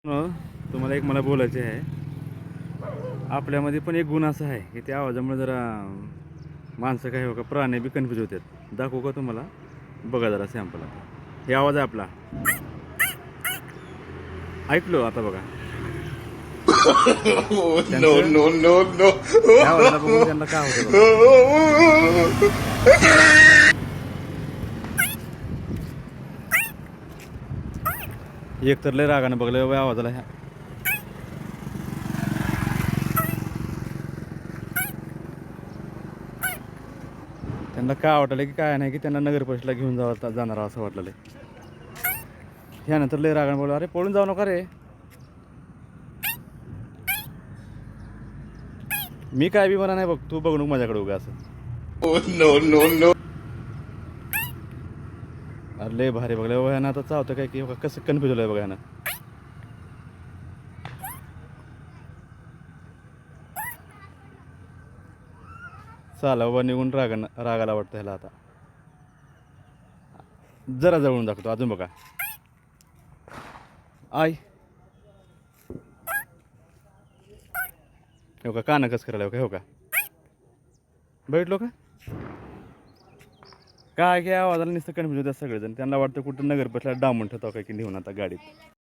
तुम्हाला एक मला बोलायचे आहे. आपल्यामध्ये पण एक गुण असा आहे की त्या आवाजामुळे जरा माणसं काय हो का प्राणी बी कन्फ्यूज होतात. दाखवू का तुम्हाला? बघा जरा सॅम्पल आता. हे आवाज आहे आपला. ऐकलो आता बघा. No, त्यांचं no, no, no. ह्या आवाजाला बघून त्यांना काय होतं बघा. एक तर लय रागानं बघलं बाई आवाजाला ह्या. त्यांना काय वाटलं की काय नाही की त्यांना नगर परिषदेला घेऊन जाणार असं वाटलं. ह्यानंतर लय रागानं बोलला, अरे पळून जाऊ नका रे. मी काय बी म्हणा नाही बघ, तू बघ नको माझ्याकडे उगा असं. No, no, no. अरे लय भारी बघलं ह्यानं. आता चावतं काय की कसं कन्फ्यूज झालंय बघा ह्यानं. चाला बाबा निघून रागाला वाटतं ह्याला आता. जरा जवळून दाखवतो अजून बघा. आय हो का कानं कसं करायला हो का बैठलो का काय काय आवाजाला नुसतं कन्फ्यूज होतात सगळेजण. त्यांना वाटतं कुठं नगर बसला डांबून ठेवतो काय की नेऊन आता गाडीत.